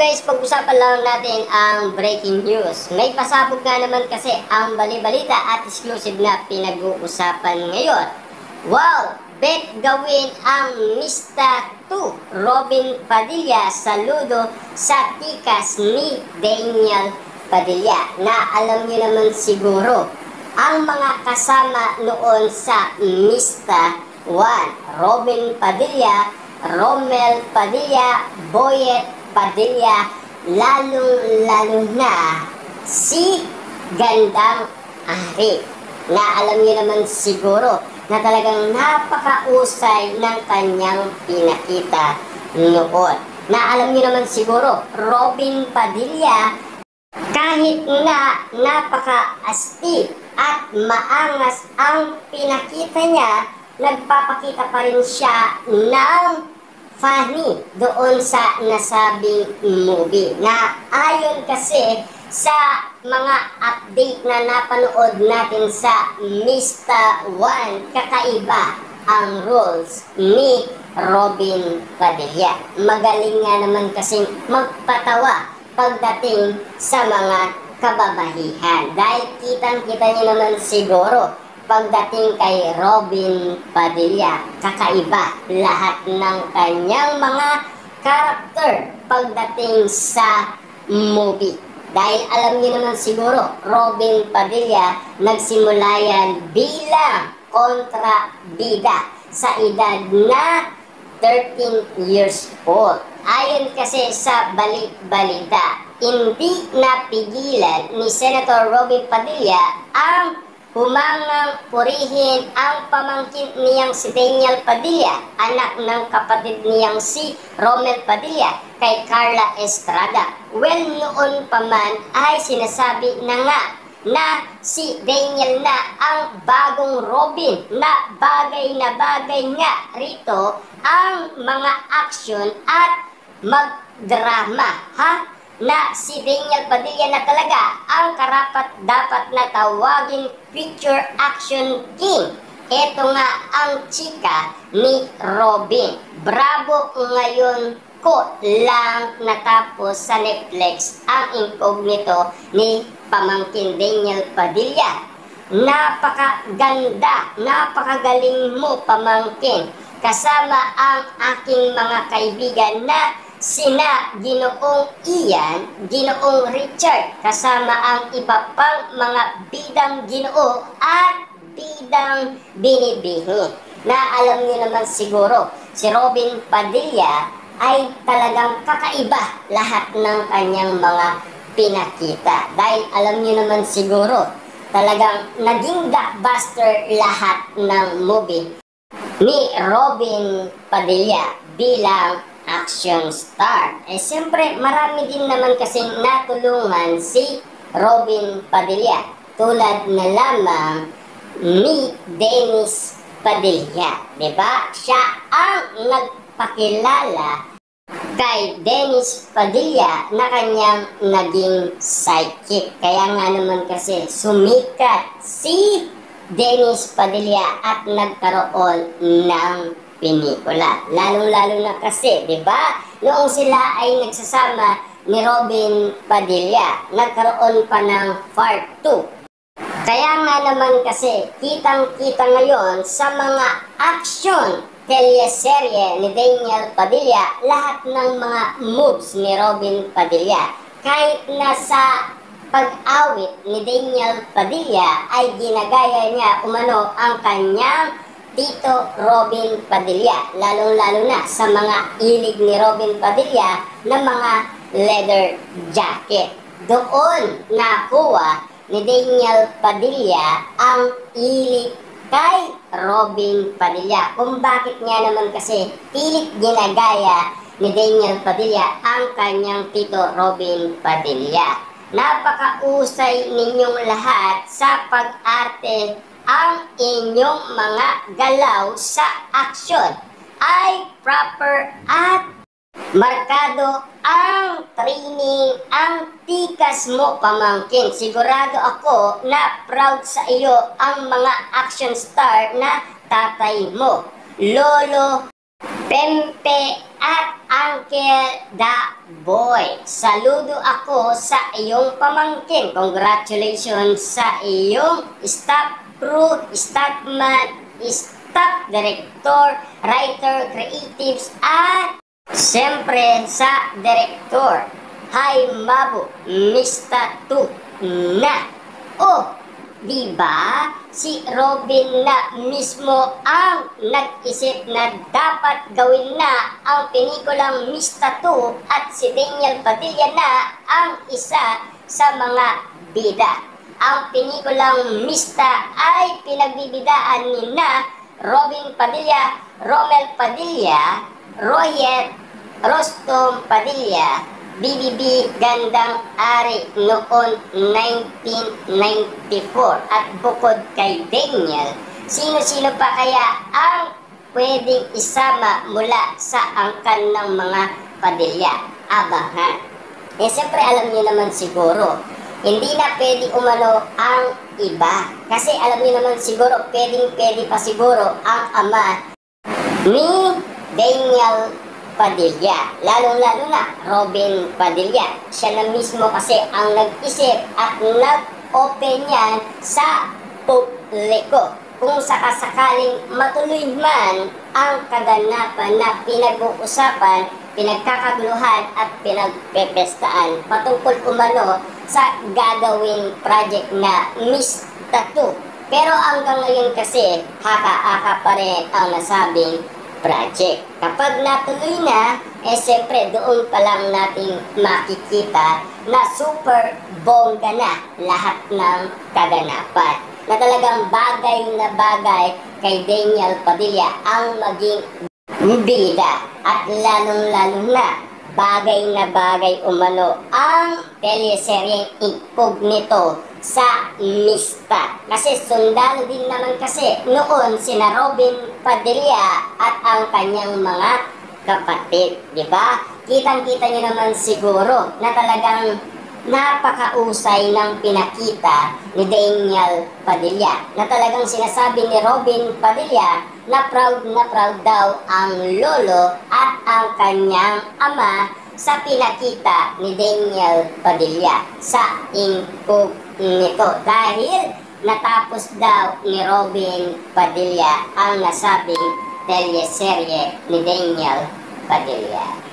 guys, pag-usapan lang natin ang breaking news. May pasabog nga naman kasi ang bali-balita at exclusive na pinag-uusapan ngayon. Wow! Bet gawin ang Mista 2 Robin Padilla saludo sa tikas ni Daniel Padilla. Na alam niyo naman siguro ang mga kasama noon sa Mista 1. Robin Padilla, Romel Padilla, Boyet Padilla, lalong-lalo na si Gandang Ari. Na alam niyo naman siguro na talagang napakausay ng kanyang pinakita noon. Na alam niyo naman siguro, Robin Padilla, kahit na napaka-astig at maangas ang pinakita niya, nagpapakita pa rin siya ng funny doon sa nasabing movie. Na ayon kasi sa mga update na napanood natin sa Mista 1, kakaiba ang roles ni Robin Padilla. Magaling nga naman kasing magpatawa pagdating sa mga kababahihan. Dahil kitang-kita niyo naman siguro pagdating kay Robin Padilla, kakaiba lahat ng kanyang mga karakter pagdating sa movie. Dahil alam niyo naman siguro, Robin Padilla nagsimula yan bilang kontrabida sa edad na 13 years old. Ayon kasi sa balik-balita, hindi napigilan ni Senator Robin Padilla ang humangang purihin ang pamangkin niyang si Daniel Padilla, anak ng kapatid niyang si Romel Padilla, kay Carla Estrada. Well, noon pa man ay sinasabi na nga na si Daniel na ang bagong Robin, na bagay nga rito ang mga action at magdrama, ha? Na si Daniel Padilla na talaga ang karapat-dapat na tawagin picture action king. Ito nga ang chika ni Robin. Bravo, ngayon ko lang natapos sa Netflix ang incognito ni pamangkin Daniel Padilla. Napakaganda, napakagaling mo pamangkin. Kasama ang aking mga kaibigan na sina Ginoong Ian, Ginoong Richard, kasama ang iba pang mga bidang Ginoo at bidang binibihi. Na alam niyo naman siguro, si Robin Padilla ay talagang kakaiba lahat ng kanyang mga pinakita. Dahil alam niyo naman siguro, talagang naging blockbuster lahat ng movie ni Robin Padilla bilang action star. Siyempre, marami din naman kasing natulungan si Robin Padilla. Tulad na lamang ni Dennis Padilla. Diba? Siya ang nagpakilala kay Dennis Padilla na kanyang naging sidekick. Kaya nga naman kasi sumikat si Dennis Padilla at nagkaroon ng pelikula. Lalong-lalo na kasi, di ba? Noong sila ay nagsasama ni Robin Padilla, nagkaroon pa ng part 2. Kaya nga naman kasi, kitang-kita ngayon sa mga action teleserye ni Daniel Padilla, lahat ng mga moves ni Robin Padilla. Kahit na sa pag-awit ni Daniel Padilla ay ginagaya niya umano ang kanyang Tito Robin Padilla, lalong-lalo na sa mga ilig ni Robin Padilla na mga leather jacket. Doon nakuha ni Daniel Padilla ang ilig kay Robin Padilla. Kung bakit nga naman kasi pilit ginagaya ni Daniel Padilla ang kanyang Tito Robin Padilla. Napakausay ninyong lahat sa pag-arte. Ang inyong mga galaw sa action ay proper at markado ang training, ang tikas mo pamangkin. Sigurado ako na proud sa iyo ang mga action star na tatay mo, Lolo Pempe at Uncle Da Boy. Saludo ako sa iyong pamangkin. Congratulations sa iyong staff crew, staffman, staff director, writer, creatives, at siyempre sa director. Hi Mabu, Mr. Tu na. Oh, diba? Si Robin na mismo ang nag-isip na dapat gawin na ang pelikulang Mr. Tu at si Daniel Padilla na ang isa sa mga bida. Ang pelikulang Mista ay pinagbibidaan ni na Robin Padilla, Romel Padilla, Royet, Rostom Padilla, BBB Gandang Ari noon 1994. At bukod kay Daniel, sino-sino pa kaya ang pwedeng isama mula sa angkan ng mga Padilla? Abangan. Siyempre alam niyo naman siguro, hindi na pwede umano ang iba. Kasi alam niyo naman siguro, pwede pa siguro ang ama ni Daniel Padilla. Lalong-lalo na Robin Padilla. Siya na mismo kasi ang nag-isip at nag-open yan sa publiko. Kung sakasakaling matuloy man ang kaganapan na pinag-uusapan, pinagkakaguluhan at pinagpepestaan patungkol umano sa gagawing project na Miss Tattoo. Pero hanggang ngayon kasi, haka-haka pa rin ang nasabing project. Kapag natuloy na, siyempre doon pa lang natin makikita na super bongga na lahat ng kaganapan. Na talagang bagay na bagay kay Daniel Padilla ang maging bida. At lalong-lalo na bagay umano ang teleseryeng Incognito sa Mista. Kasi sundalo din naman kasi noon sina Robin Padilla at ang kanyang mga kapatid, di ba? Kitang-kita niyo naman siguro na talagang napakausay ng pinakita ni Daniel Padilla. Na talagang sinasabi ni Robin Padilla na proud daw ang lolo at ang kanyang ama sa pinakita ni Daniel Padilla sa Incognito. Dahil natapos daw ni Robin Padilla ang nasabing teleserye ni Daniel Padilla.